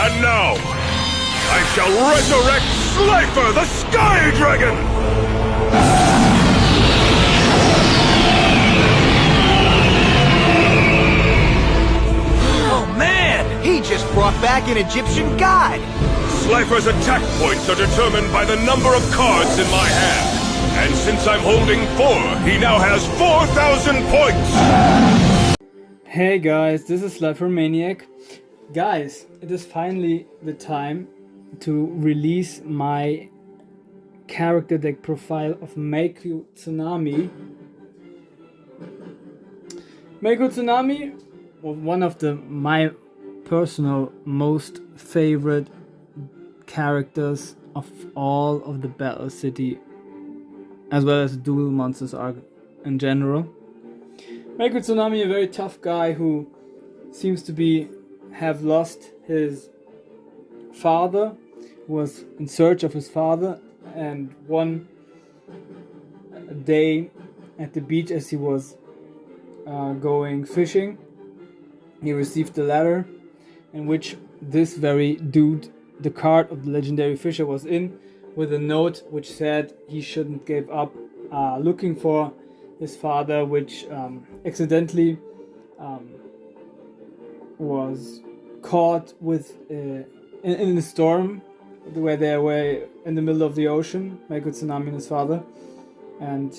And now, I shall resurrect Slifer the Sky Dragon! Oh man, he just brought back an Egyptian god! Slifer's attack points are determined by the number of cards in my hand. And since I'm holding 4, he now has 4,000 points! Hey guys, this is Slifer Maniac. Guys, it is finally the time to release my character deck profile of Mako Tsunami. Mako Tsunami was one of my personal most favorite characters of all of the Battle City as well as Duel Monsters arc in general. Mako Tsunami, a very tough guy who seems to have lost his father, was in search of his father, and one day at the beach as he was going fishing, he received a letter in which this very dude, the card of the legendary fisher, was in, with a note which said he shouldn't give up looking for his father, which accidentally was caught in a storm where they were in the middle of the ocean, Mako Tsunami and his father. And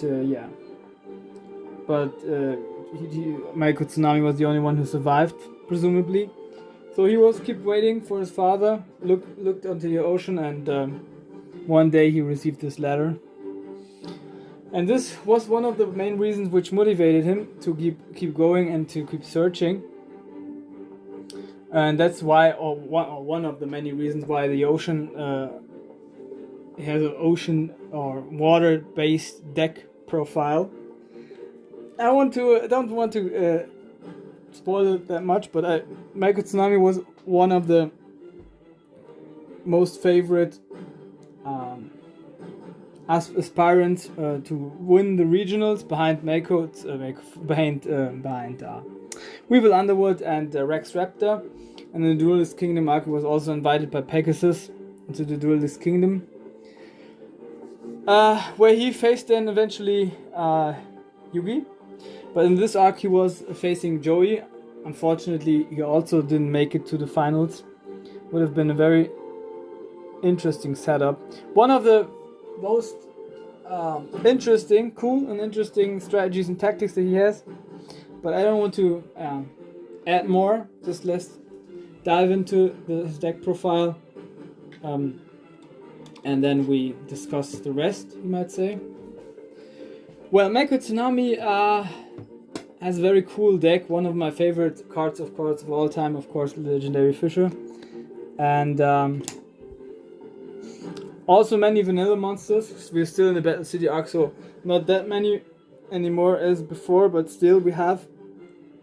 but Mako Tsunami was the only one who survived, presumably. So he kept waiting for his father, looked onto the ocean, and one day he received this letter. And this was one of the main reasons which motivated him to keep going and to keep searching. And that's why, or one of the many reasons why the ocean has an ocean or water-based deck profile. I don't want to spoil it that much, but Mako Tsunami was one of the most favorite aspirants to win the regionals behind behind Weevil Underwood and Rex Raptor. And in the Duelist Kingdom, Mako was also invited by Pegasus into the Duelist Kingdom, where he faced then eventually Yugi. But in this arc he was facing Joey. Unfortunately, he also didn't make it to the finals. Would have been a very interesting setup. One of the most cool and interesting strategies and tactics that he has. But I don't want to add more. Just let's dive into his deck profile. And then we discuss the rest, you might say. Well, Mako Tsunami has a very cool deck. One of my favorite cards of all time, of course, Legendary Fisher. And also many vanilla monsters. We're still in the Battle City arc, so not that many anymore as before, but still we have.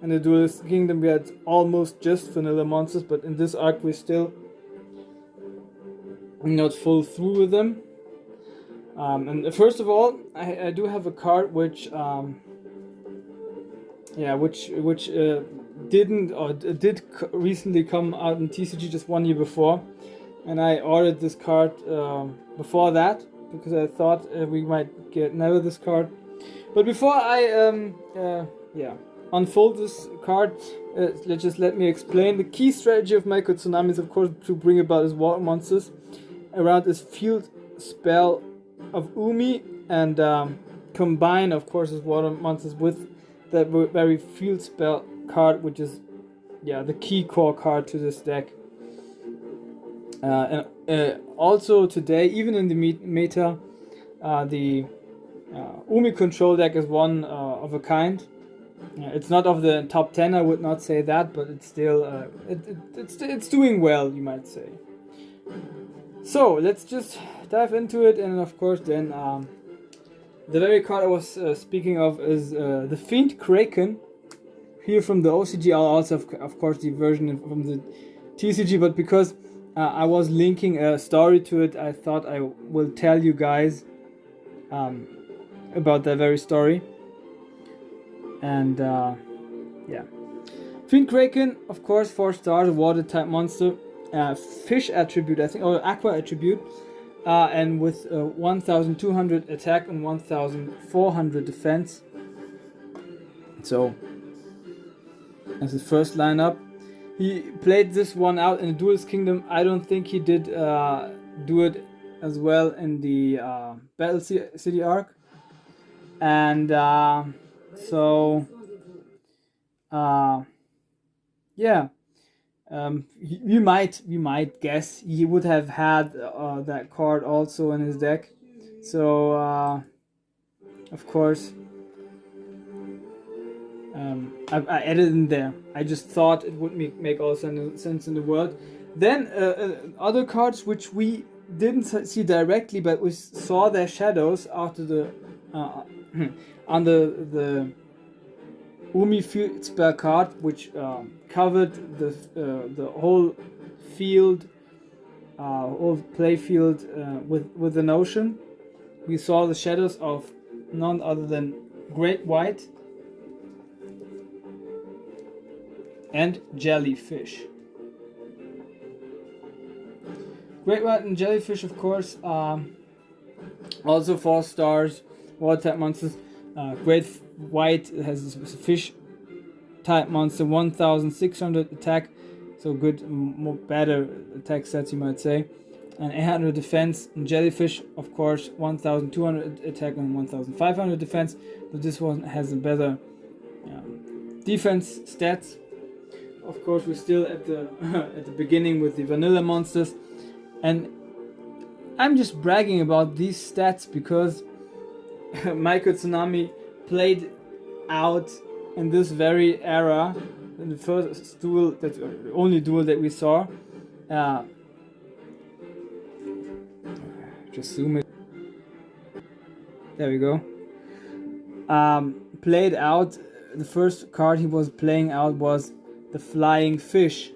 In the Duelist Kingdom we had almost just vanilla monsters, but in this arc we're still not full through with them. And first of all, I do have a card which did recently come out in TCG just 1 year before, and I ordered this card before that because I thought we might get never this card. But before I unfold this card, let me explain. The key strategy of Mako Tsunami is, of course, to bring about his water monsters around his field spell of Umi, and combine, of course, his water monsters with that very field spell card, which is the key core card to this deck. And also today, even in the meta, the Umi control deck is one of a kind. It's not of the top 10, I would not say that, but it's still it's doing well, you might say. So let's just dive into it, and of course then the very card I was speaking of is the Fiend Kraken, here from the OCG. I'll also have, of course, the version from the TCG, but because I was linking a story to it, I thought I will tell you guys about that very story. And Fiend Kraken, of course, 4 stars, a water type monster. fish attribute, I think, or aqua attribute, and with 1200 attack and 1400 defense. So, as his first lineup, he played this one out in the Duelist Kingdom. I don't think he did do it as well in the Battle City arc. And so, yeah. We might guess he would have had that card also in his deck. So of course, I added in there. I just thought it would make all sense in the world. Then other cards which we didn't see directly, but we saw their shadows after the under the Umi field spell card, which covered the whole field, whole play field with an ocean. We saw the shadows of none other than Great White and Jellyfish. Great White and Jellyfish, of course, also 4 stars, water type monsters. Great White has a fish type monster, 1600 attack, so good, better attack stats, you might say, and 800 defense. And Jellyfish, of course, 1200 attack and 1500 defense, but this one has a better defense stats. Of course, we're still at the at the beginning with the vanilla monsters, and I'm just bragging about these stats because Mako Tsunami played out in this very era, in the first duel, that's the only duel that we saw. Just zoom it. There we go. Played out, the first card he was playing out was the Flying Fish,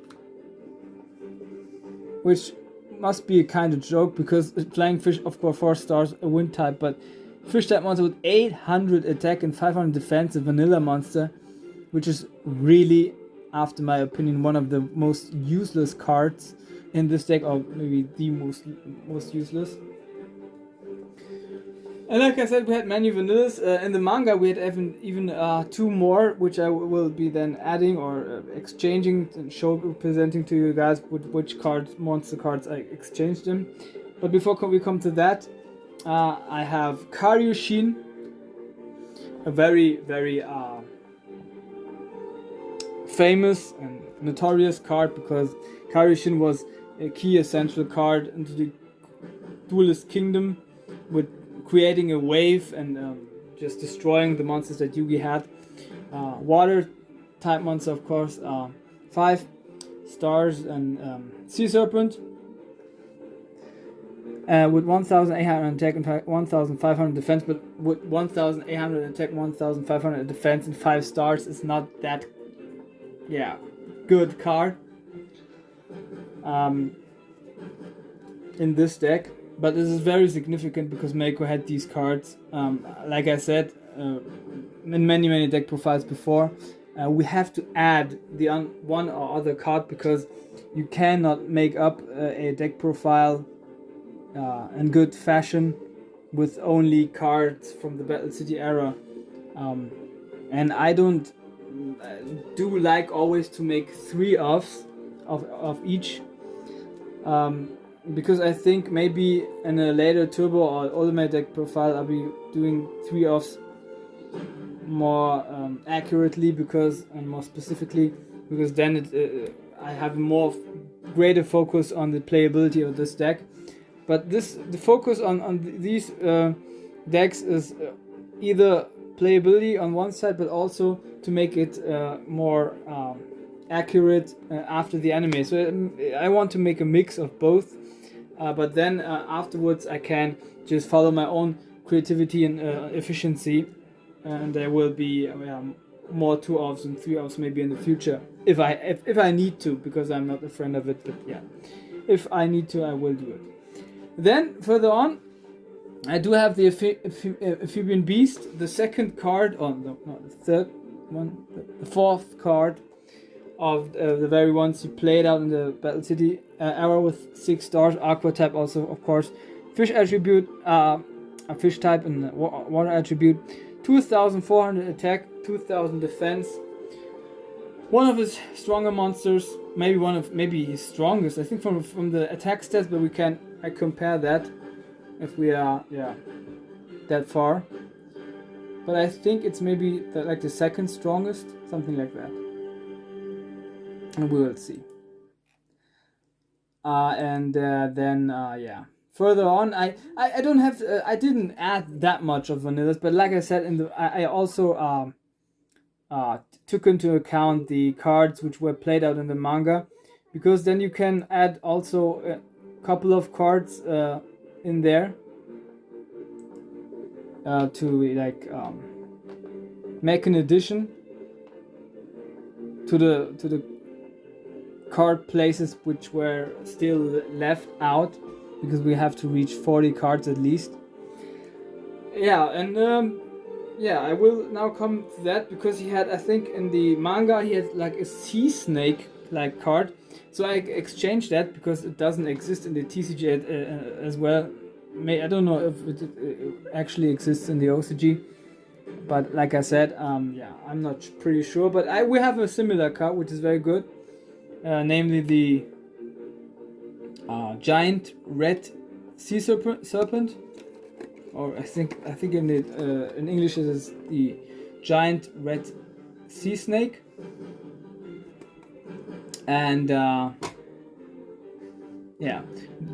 which must be a kind of joke because Flying Fish, of course, 4 stars, a wind type, but fish type monster with 800 attack and 500 defense, a vanilla monster, which is really, after my opinion, one of the most useless cards in this deck, or maybe the most useless. And like I said, we had many vanillas. In the manga, we had even 2 more, which I will be then adding or exchanging and presenting to you guys with which cards, monster cards, I exchanged them. But before we come to that, I have Karyushin, a very, very famous and notorious card because Karyushin was a key essential card into the Duelist Kingdom, with creating a wave and just destroying the monsters that Yugi had. Water type monster, of course, 5 stars and Sea Serpent. With 1800 attack and 1500 defense, but with 1800 attack, 1500 defense and 5 stars is not that good card in this deck. But this is very significant because Mako had these cards, like I said, in many deck profiles before. We have to add the one or other card because you cannot make up a deck profile in good fashion with only cards from the Battle City era. And I don't do like always to make 3 offs of each. Because I think maybe in a later Turbo or Ultimate deck profile I'll be doing 3 offs more accurately and more specifically, because then I have more greater focus on the playability of this deck. But the focus on these decks is either playability on one side, but also to make it more accurate after the anime. So I want to make a mix of both. But then afterwards I can just follow my own creativity and efficiency, and there will be more 2 offs and 3 offs maybe in the future if I need to, because I'm not a friend of it. But yeah, if I need to, I will do it. Then further on, I do have the Amphibian Beast, the second card, the third one, the 4th card of the very ones he played out in the Battle City era with 6 stars. Aqua type also, of course. Fish attribute, a fish type and water attribute. 2,400 attack, 2,000 defense. One of his stronger monsters, maybe his strongest. I think from the attack stats, but I compare that if we are that far. But I think it's maybe like the second strongest, something like that. And we will see. Further on, I don't have I didn't add that much of vanillas, but like I said I also took into account the cards which were played out in the manga, because then you can add also a couple of cards in there to make an addition to the card places which were still left out, because we have to reach 40 cards at least. I will now come to that, because he had, I think in the manga he had like a sea snake like card, so I exchanged that because it doesn't exist in the TCG as well. I don't know if it actually exists in the OCG, but like I said, I'm not pretty sure, but we have a similar card which is very good, namely the giant red sea serpent, or I think in English it is the giant red sea snake, and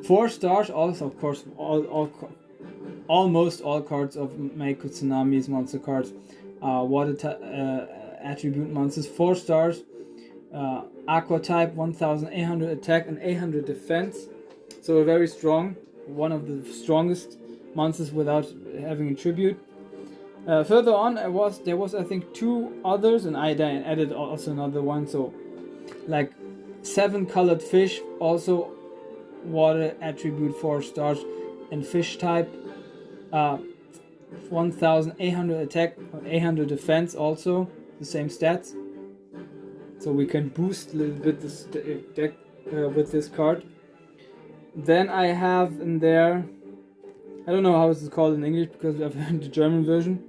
4 stars. Also, of course, almost all cards of Mako Tsunami's monster cards are water attribute monsters. 4 stars. Aqua type, 1,800 attack and 800 defense, so very strong, one of the strongest monsters without having a tribute. Further on, there was I think 2 others, and I then added also another one, so like 7 colored fish, also water attribute, 4 stars, and fish type, 1,800 attack, 800 defense, also the same stats. So we can boost a little bit this deck with this card. Then I have in there, I don't know how it's called in English because I've heard the German version,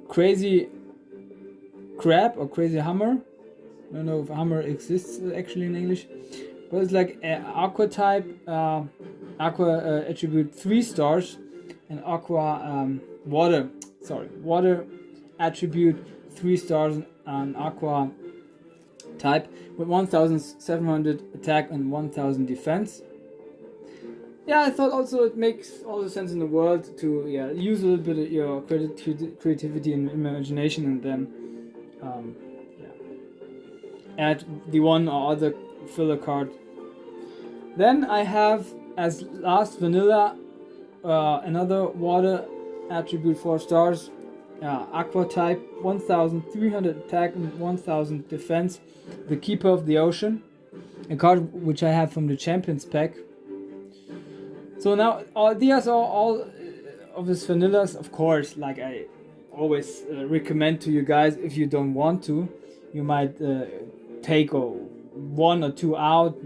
Crazy Crab or Crazy Hammer. I don't know if Hammer exists actually in English, but it's like Aqua type, Aqua attribute 3 stars, and Aqua water attribute 3 stars, and Aqua type with 1,700 attack and 1,000 defense. Yeah, I thought also it makes all the sense in the world to use a little bit of your creativity and imagination, and then add the one or other filler card. Then I have as last vanilla another water attribute 4 stars, Aqua type, 1,300 attack and 1,000 defense, the Keeper of the Ocean, a card which I have from the Champions pack. So now these are all of his vanillas. Of course, like I always recommend to you guys, if you don't want to, you might take 1 or 2 out.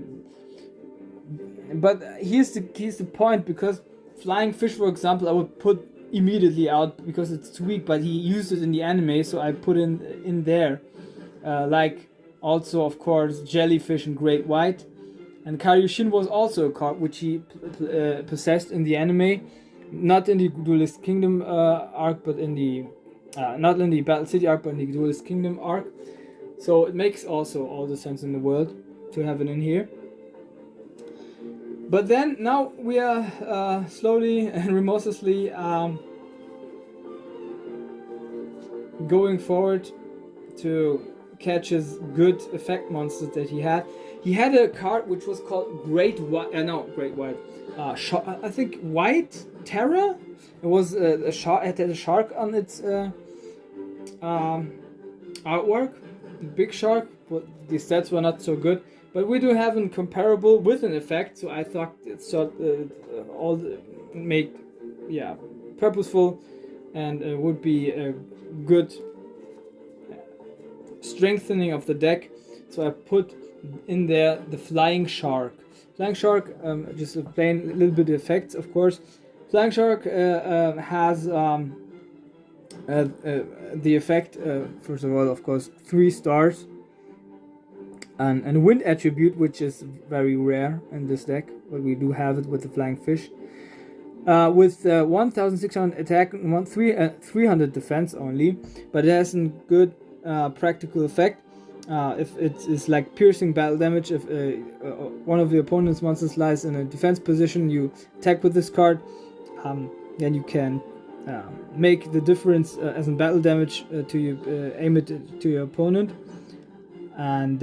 But here's the point, because Flying Fish, for example, I would put immediately out because it's too weak, but he used it in the anime, so I put in there. Like also, of course, Jellyfish and Great White. And Karyushin was also a card which he possessed in the anime, not in the Duelist Kingdom arc, but in the not in the Battle City arc, but in the Duelist Kingdom arc. So it makes also all the sense in the world to have it in here. But then now we are slowly and remorselessly going forward to catch his good effect monsters that he had. He had a card which was called Great White. I think White Terror. It was a shark. It had a shark on its artwork. The big shark. But the stats were not so good. But we do have a comparable with an effect. So I thought it all make purposeful, and would be a good strengthening of the deck. So I put in there the Flying Shark. Flying Shark, just to explain a little bit the effects, of course. Flying Shark has the effect, first of all, of course, 3 stars. And wind attribute, which is very rare in this deck, but we do have it with the Flying Fish. With 1600 attack and 300 defense only, but it has a good practical effect. If it is like piercing battle damage, if one of the opponent's monsters lies in a defense position, you attack with this card, then you can make the difference as in battle damage to you, aim it to your opponent. And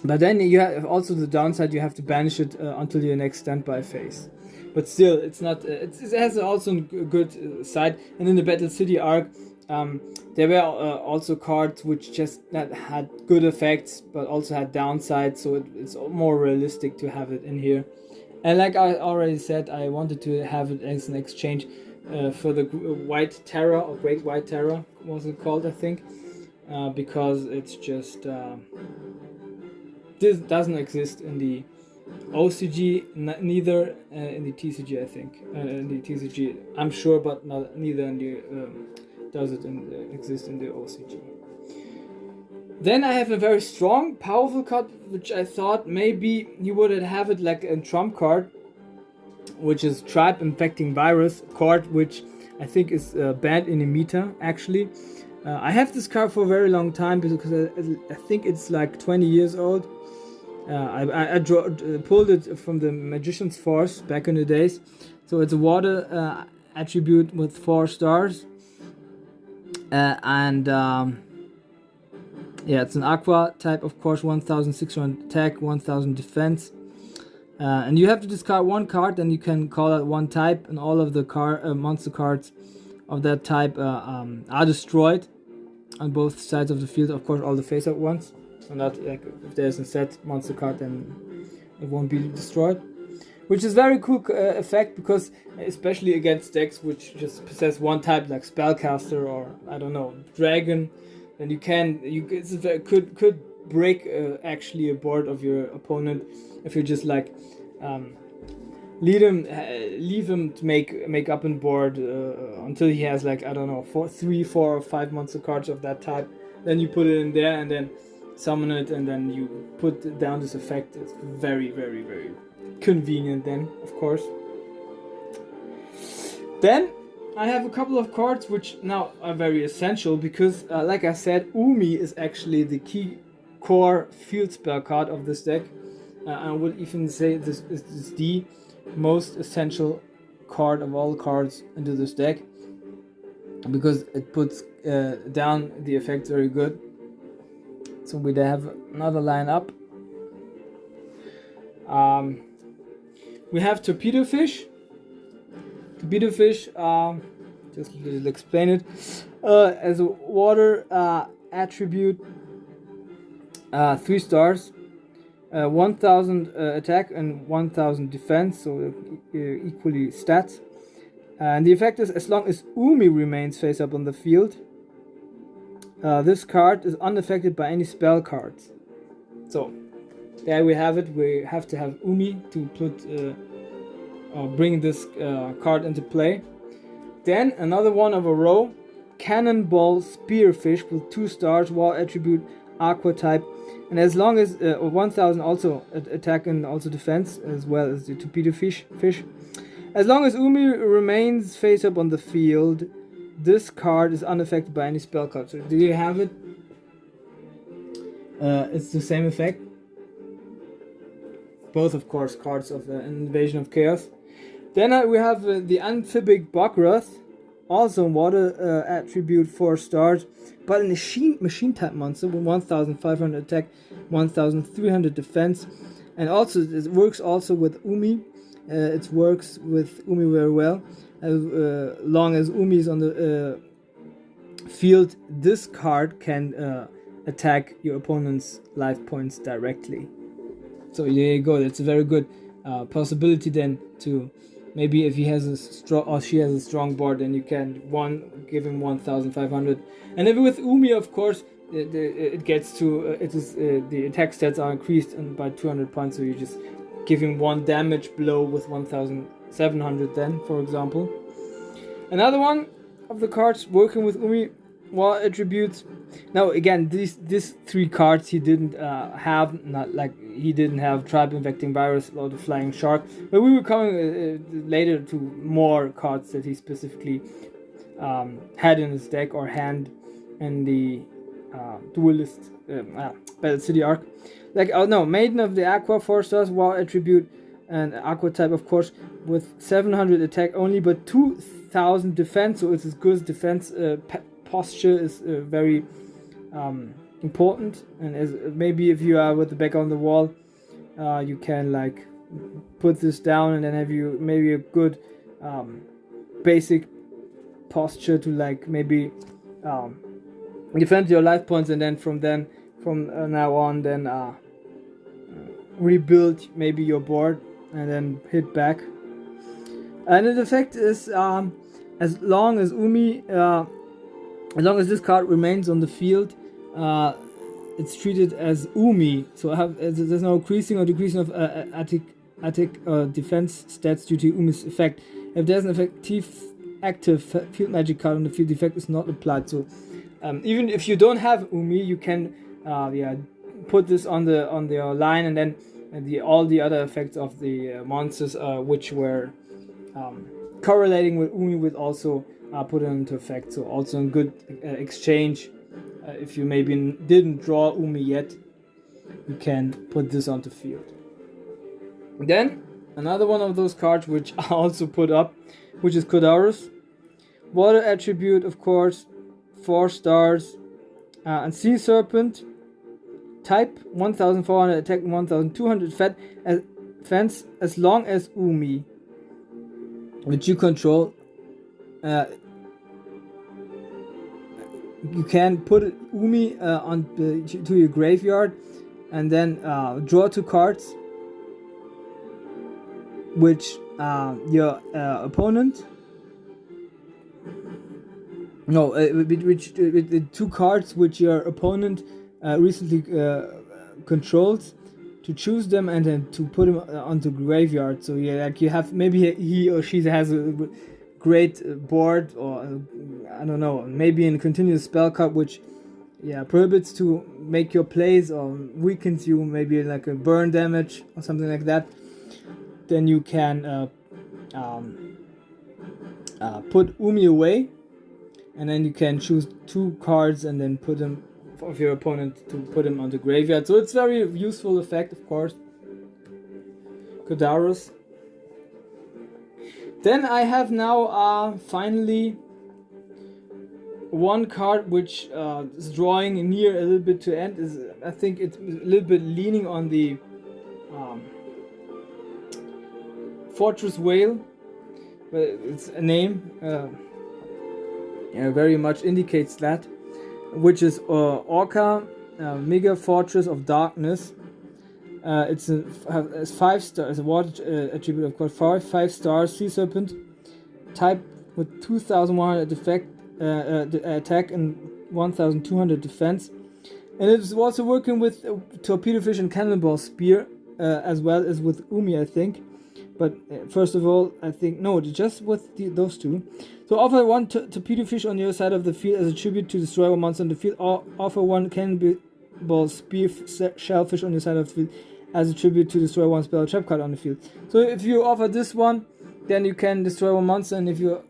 but then you have also the downside, you have to banish it until your next standby phase. But still, it's not. It has also a good side. And in the Battle City arc, there were also cards which just had good effects, but also had downsides. So it's more realistic to have it in here. And like I already said, I wanted to have it as an exchange for the White Terror, or Great White Terror, was it called, I think, because it's just this doesn't exist in the OCG, neither in the TCG, I think. In the TCG, I'm sure, but neither in the does it exist in the OCG. Then I have a very strong, powerful card, which I thought maybe you would have it like a trump card, which is Tribe Infecting Virus card, which I think is banned in the meta, actually. I have this card for a very long time because I think it's like 20 years old. I pulled it from the Magician's Force back in the days. So it's a water attribute with 4 stars. Yeah, it's an aqua type, of course, 1600 attack, 1000 defense. And you have to discard 1 card, then you can call out 1 type, and all of the monster cards of that type are destroyed on both sides of the field. Of course, all the face-up ones. So not like if there's a set monster card, then it won't be destroyed. Which is very cool effect, because especially against decks which just possess 1 type, like Spellcaster or I don't know, Dragon, then could break actually a board of your opponent if you just like leave him to make up a board until he has like, I don't know, 3, 4 or 5 monster cards of that type. Then you put it in there and then summon it, and then you put down this effect. It's very, very, very convenient then, of course. Then I have a couple of cards which now are very essential, because like I said, Umi is actually the key core field spell card of this deck. I would even say this is the most essential card of all cards into this deck, because it puts down the effects very good. So we have another line up. We have Torpedo Fish. Torpedo Fish, just to explain it, as a water attribute, 3 stars, 1000 attack and 1000 defense, so equally stats. And the effect is, as long as Umi remains face up on the field, this card is unaffected by any spell cards. So there we have it. We have to have Umi to put bring this card into play. Then another one of a row, Cannonball Spearfish with 2 stars, wall attribute, aqua type, and as long as 1000 also attack and also defense, as well as the Torpedo Fish. As long as Umi remains face up on the field, this card is unaffected by any spell card. So do you have it? It's the same effect. Both, of course, cards of Invasion of Chaos. Then we have the Amphibic Boggroth, also water attribute, 4 stars, but a machine type monster with 1500 attack, 1300 defense, and also it works also with Umi. It works with Umi very well. As long as Umi is on the field, this card can attack your opponent's life points directly. So there you go. That's a very good possibility then to maybe if he has a strong or she has a strong board, then you can give him 1500. And if with Umi, of course, it gets to it is the attack stats are increased by 200 points, so you just give him 1 damage blow with 1700 then, for example. Another one of the cards working with Umi War attributes. Now again, these 3 cards he didn't have, not like he didn't have Tribe Infecting Virus or the Flying Shark, but we were coming later to more cards that he specifically had in his deck or hand in the Duelist Battle City arc. Like, oh no, Maiden of the Aqua, 4 stars, Wow attribute, and Aqua type, of course, with 700 attack only, but 2000 defense, so it's as good as defense. Posture is very important, and as maybe if you are with the back on the wall, you can like put this down and then have you maybe a good basic posture to like maybe defend your life points, and then from now on then rebuild maybe your board and then hit back. And the effect is as long as this card remains on the field, it's treated as Umi, so there's no increasing or decreasing of attack defense stats due to Umi's effect. If there's an active field magic card on the field, the effect is not applied. So even if you don't have Umi, you can put this on the line, and then all the other effects of the monsters which were correlating with Umi would also put it into effect. So also a good exchange. If you maybe didn't draw Umi yet, you can put this onto field. Then another one of those cards which I also put up, which is Kodarus. Water attribute, of course, 4 stars, and Sea Serpent type, 1400 attack, 1200 defense, as long as Umi, which you control, you can put Umi to your graveyard, and then draw 2 cards, which your opponent. No, with 2 cards which your opponent recently controls, to choose them and then to put them onto graveyard. So yeah, like you have, maybe he or she has a great board, or I don't know, maybe a continuous spell card which prohibits to make your plays or weakens you, maybe like a burn damage or something like that. Then you can put Umi away, and then you can choose 2 cards and then put them of your opponent to put him on the graveyard. So it's very useful effect, of course. Kodarus. Then I have now finally one card which is drawing near a little bit to end. I think it's a little bit leaning on the Fortress Whale, but it's a name very much indicates that, which is Orca Mega Fortress of Darkness. It's has 5 stars, a water attribute, of course, 5 stars, Sea Serpent type with 2100 attack and 1200 defense, and it's also working with Torpedo Fish and Cannonball Spear, as well as with Umi, I think. But first of all, I think no, just with those 2. So offer 1 Torpedo Fish on your side of the field as a tribute to destroy one monster on the field, or offer 1 Cannonball Spear Shellfish on your side of the field as a tribute to destroy 1 spell or trap card on the field. So if you offer this one, then you can destroy 1 monster, and if you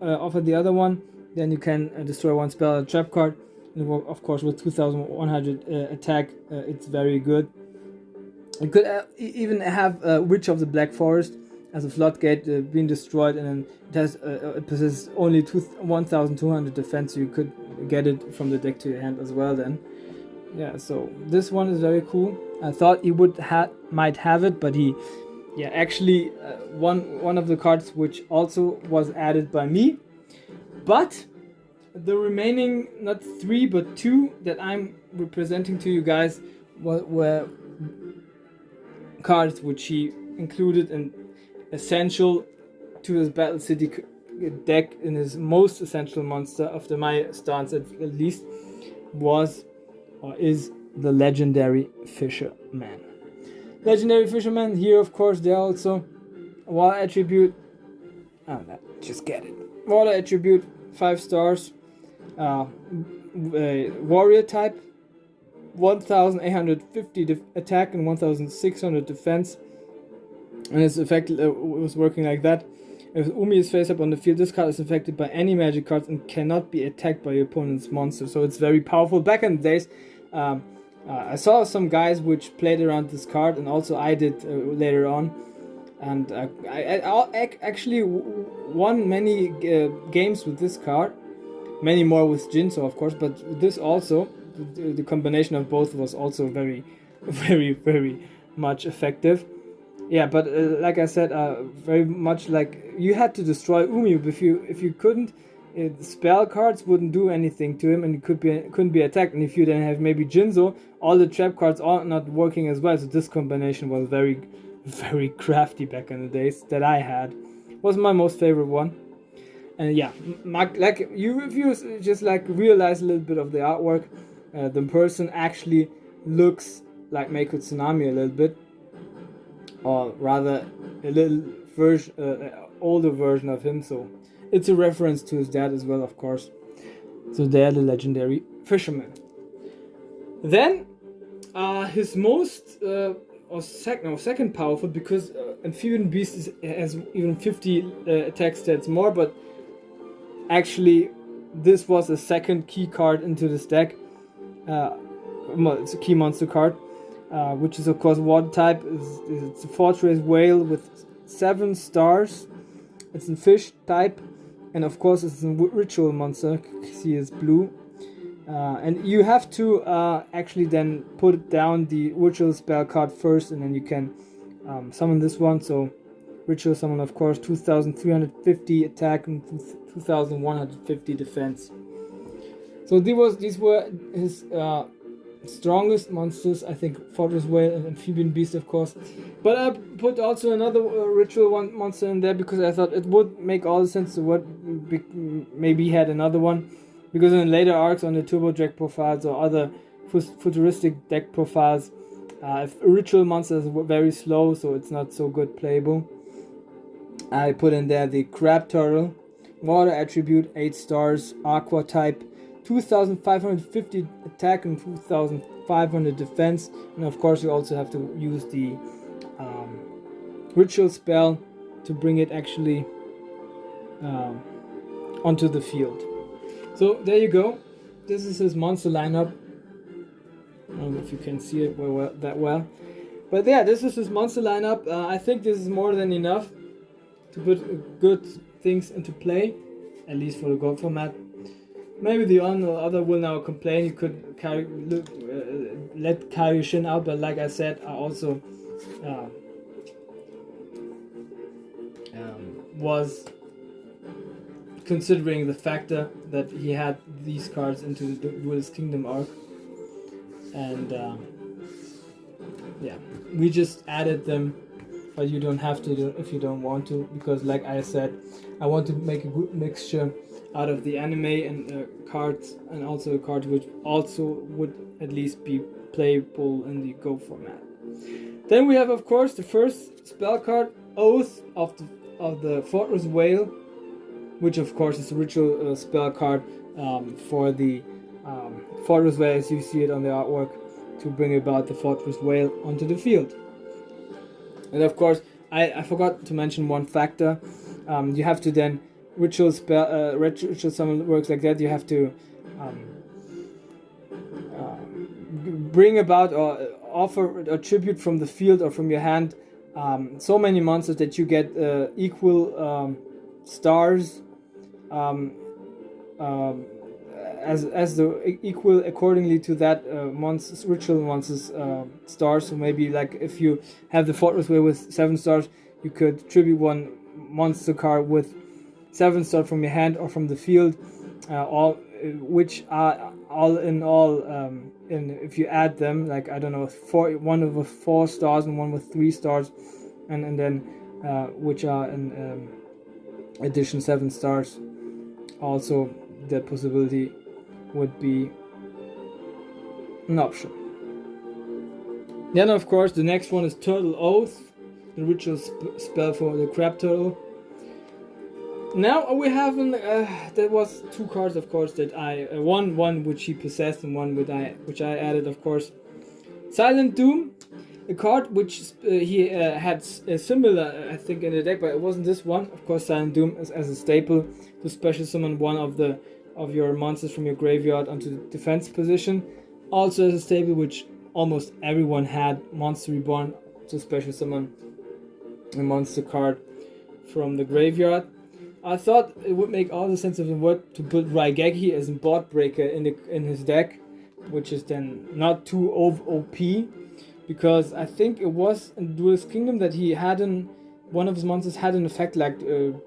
offer the other one, then you can destroy 1 spell or trap card. And of course, with 2100 attack, it's very good. You could even have Witch of the Black Forest as a floodgate being destroyed, and then it possesses only 1200 defense, so you could get it from the deck to your hand as well then. Yeah, so this one is very cool. I thought he might have it, but he actually one of the cards which also was added by me. But the remaining, not 3 but 2 that I'm representing to you guys were cards which he included in essential to his Battle City deck, in his most essential monster after my stance at least. was or is the legendary Fisherman. Legendary Fisherman, here of course there also water attribute. Oh no, just get it. Water attribute, 5 stars. Warrior type, 1850 attack and 1600 defense. And its effect was working like that. If Umi is face up on the field, this card is affected by any magic cards and cannot be attacked by your opponent's monster. So it's very powerful. Back in the days, I saw some guys which played around this card, and also I did later on. And I actually won many games with this card. Many more with Jinso, of course, but this also, the combination of both was also very, very, very much effective. Yeah, but like I said, very much like you had to destroy Umi. If you couldn't, spell cards wouldn't do anything to him, and he couldn't be attacked. And if you then have maybe Jinzo, all the trap cards are not working as well. So this combination was very, very crafty back in the days that I had. Was my most favorite one. And yeah, like if you just like realize a little bit of the artwork, the person actually looks like Mako Tsunami a little bit, or rather a little older version of him. So it's a reference to his dad as well, of course. So they're the legendary Fisherman. Then his most second powerful, because Amphibian Beast has even 50 attack stats more, but actually this was a second key card into this deck. It's a key monster card, which is of course water type. It's a Fortress Whale with 7 stars. It's a fish type, and of course it's a ritual monster. See, it's blue. And you have to actually then put down the ritual spell card first, and then you can summon this one. So ritual summon, of course, 2350 attack and 2150 defense. So these were his strongest monsters, I think. Fortress Whale and Amphibian Beast, of course. But I put also another ritual monster in there because I thought it would make all the sense to what maybe he had another one. Because in later arcs on the Turbo deck profiles or other futuristic deck profiles, ritual monsters are very slow, so it's not so good playable. I put in there the Crab Turtle, water attribute, 8 stars, aqua type, 2550 attack and 2500 defense, and of course you also have to use the ritual spell to bring it actually onto the field. So there you go. This is his monster lineup. I don't know if you can see it that well, but yeah, this is his monster lineup. I think this is more than enough to put good things into play, at least for the gold format. Maybe the other will now complain. You could let Kaioshin out, but like I said, I also was considering the factor that he had these cards into the Duelist Kingdom arc, and yeah, we just added them, but you don't have to if you don't want to, because like I said, I want to make a good mixture out of the anime and cards, and also a card which also would at least be playable in the Go format. Then we have, of course, the first spell card, Oath of the Fortress Whale, which of course is a ritual spell card for the Fortress Whale, as you see it on the artwork, to bring about the Fortress Whale onto the field. And of course, I forgot to mention one factor. You have to then ritual summon works like that. You have to bring about or offer a tribute from the field or from your hand so many monsters that you get equal stars as the equal accordingly to that monsters, ritual monsters stars. So maybe like if you have the Fortress Whale with 7 stars, you could tribute one monster card with 7 stars from your hand or from the field, all which are all in all, and if you add them, like I don't know, one with 4 stars and one with 3 stars, and then which are in addition 7 stars. Also, the possibility would be an option. Then of course the next one is Turtle Oath, the ritual spell for the crab turtle. Now we have there was two cards, of course, that I one which he possessed and one which I added, of course. Silent Doom, a card which he had a similar, I think, in the deck, but it wasn't this one. Of course, Silent Doom is as a staple to special summon one of your monsters from your graveyard onto the defense position. Also as a staple which almost everyone had, Monster Reborn, to special summon a monster card from the graveyard. I thought it would make all the sense of the word to put Raigeki as a board breaker in his deck, which is then not too OP, because I think it was in Duelist Kingdom that he one of his monsters had an effect like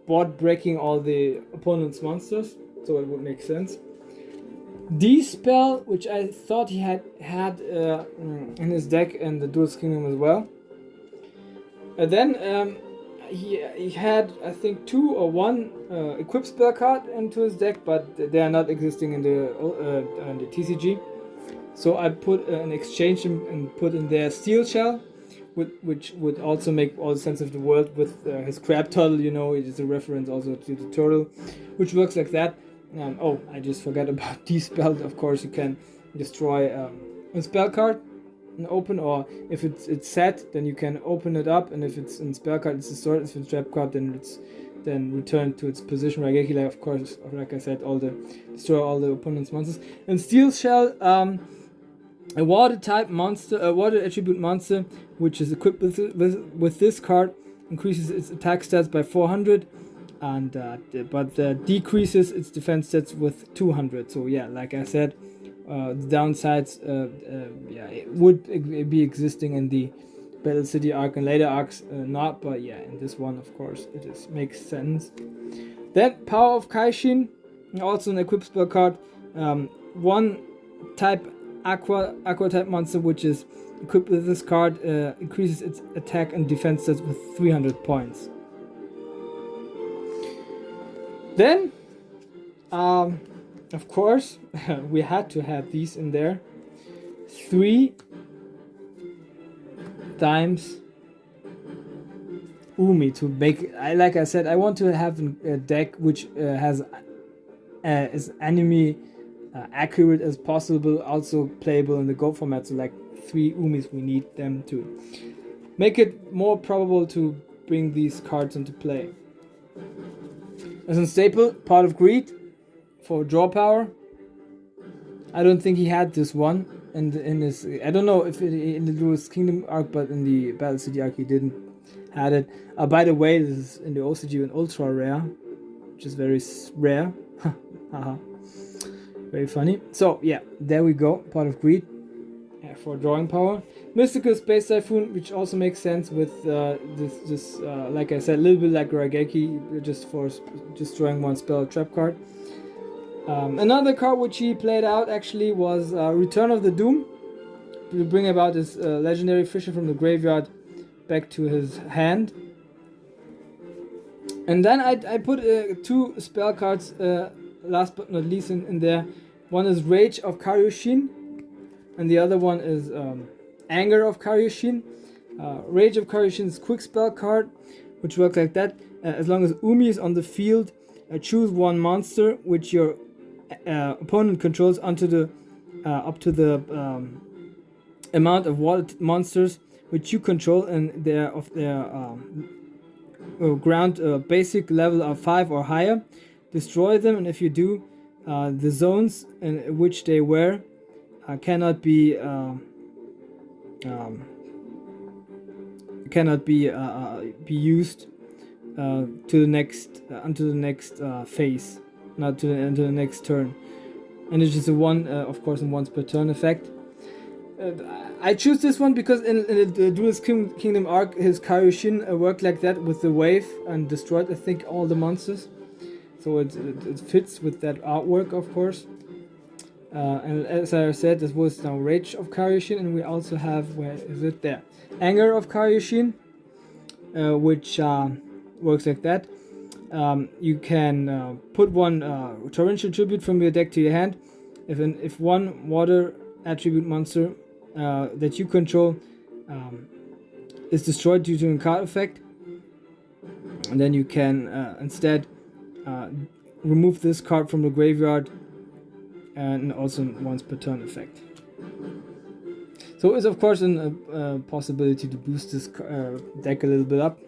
board breaking all the opponent's monsters, so it would make sense. D-Spell, which I thought he had in his deck in the Duelist Kingdom as well. And then he had, I think, two or one equip spell card into his deck, but they are not existing in the TCG. So I put an exchange and put in there Steel Shell, which would also make all the sense of the world with his crab turtle. You know, it is a reference also to the turtle, which works like that. Oh, I just forgot about D-Spell. Of course, you can destroy a spell card and open, or if it's set, then you can open it up, and if it's in spell card, it's destroyed. If it's trap card, then it's returned to its position. Raigeki, of course, like I said, destroy all the opponent's monsters. And Steel Shell, a water type monster, a water attribute monster, which is equipped with this card, increases its attack stats by 400, and but decreases its defense stats with 200. So yeah, like I said, the downsides, it would be existing in the Battle City arc and later arcs, not, but yeah, in this one, of course, it makes sense. Then Power of Kaishin, also an equipped spell card, one type aqua type monster, which is equipped with this card, increases its attack and defense stats with 300 points. Then, of course, we had to have these in there. 3 times Umi to make. Like I said, I want to have a deck which has is enemy accurate as possible, also playable in the Go format. So like 3 Umis, we need them to make it more probable to bring these cards into play. As a staple, Pot of Greed for draw power. I don't think he had this one in his. I don't know if in the Duelist Kingdom arc, but in the Battle City arc he didn't had it. By the way, this is in the OCG an ultra rare, which is very rare. Haha, very funny. So yeah, there we go. Pot of Greed for drawing power. Mystical Space Typhoon, which also makes sense with this like I said, a little bit like Raigeki, just for destroying one spell or trap card. Another card which he played out actually was Return of the Doom, to bring about his legendary fisher from the graveyard back to his hand. And then I put 2 spell cards, last but not least, in there. One is Rage of Karyushin, and the other one is Anger of Karyushin. Rage of Karyushin is a quick spell card, which works like that. As long as Umi is on the field, choose one monster which your opponent controls onto the up to the amount of water monsters which you control, and their ground basic level of 5 or higher. Destroy them, and if you do, the zones in which they were cannot be used to the next until the next phase, not to the next turn. And it's just a one, of course, in once per turn effect. I choose this one because in the Duelist Kingdom arc, his Karyushin worked like that with the wave and destroyed, I think, all the monsters. So it fits with that artwork, of course. And as I said, this was now Rage of Karyushin, and we also have, where is it there? Anger of Karyushin, which works like that. You can put one Torrential Tribute from your deck to your hand. If one water attribute monster that you control is destroyed due to a card effect, and then you can instead remove this card from the graveyard, and also once per turn effect. So it's of course a possibility to boost this deck a little bit up.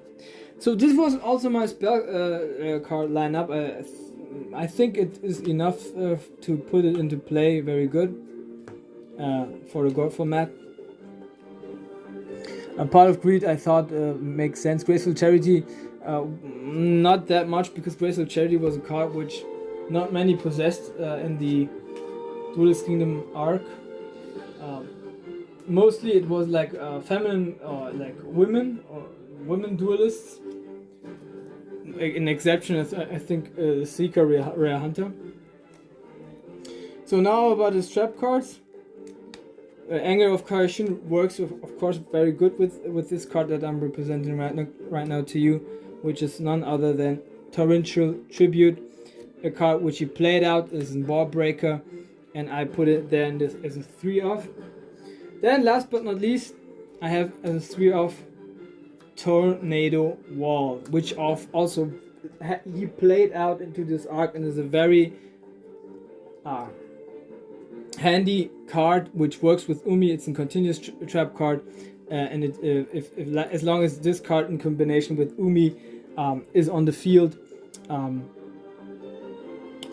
So this was also my spell card lineup. I think it is enough to put it into play very good for the God format. A Part of Greed I thought makes sense. Graceful Charity, not that much, because Graceful Charity was a card which not many possessed in the Duelist Kingdom arc. Mostly it was like feminine or like women duelists. An exception is I think Seeker Rare Hunter. So now about the strap cards. Anger of Kaishin works of course very good with this card that I'm representing right now to you, which is none other than Torrential Tribute, a card which he played out as a Ball Breaker, and I put it there in this as a 3-off. Then last but not least, I have as a 3-off Tornado Wall, which also he played out into this arc and is a very handy card which works with Umi. It's a continuous trap card, and as long as this card in combination with Umi is on the field,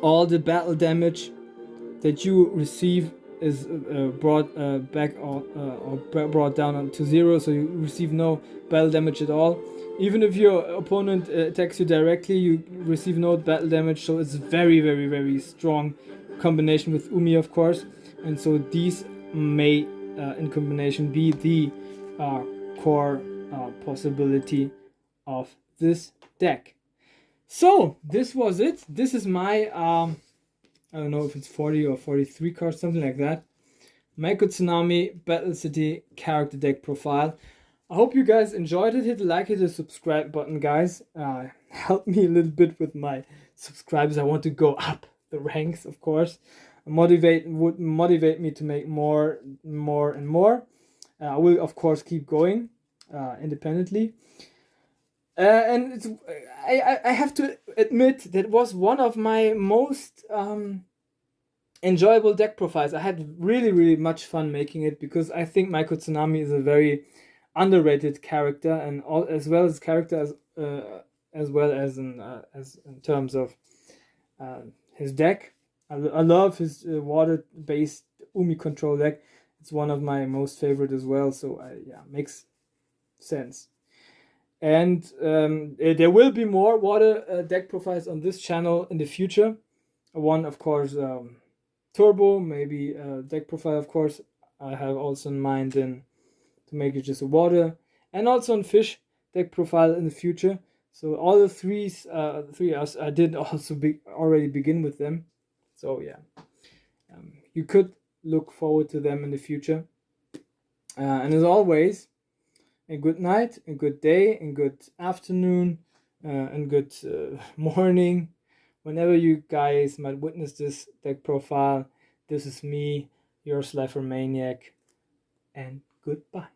all the battle damage that you receive is brought back or brought down to 0, so you receive no battle damage at all. Even if your opponent attacks you directly, you receive no battle damage, so it's very, very, very strong combination with Umi, of course. And so these may, in combination, be the core possibility of this deck. So this was it. This is my I don't know if it's 40 or 43 cards, something like that. Mako Tsunami Battle City character deck profile. I hope you guys enjoyed it. Hit the like, hit the subscribe button, guys. Help me a little bit with my subscribers. I want to go up the ranks, of course. Would motivate me to make more and more. I will, of course, keep going independently. And it's, I have to admit that was one of my most enjoyable deck profiles. I had really much fun making it, because I think Mako Tsunami is a very underrated character, and as well as in terms of his deck. I love his water-based Umi control deck. It's one of my most favorite as well. So makes sense. And there will be more water deck profiles on this channel in the future. One, of course, turbo, maybe deck profile, of course. I have also in mind then to make it just a water, and also on fish deck profile in the future. So all the three I did also already begin with them. So yeah, you could look forward to them in the future. And as always, a good night, a good day, a good afternoon, and good morning. Whenever you guys might witness this deck profile, this is me, your Slifer Maniac, and goodbye.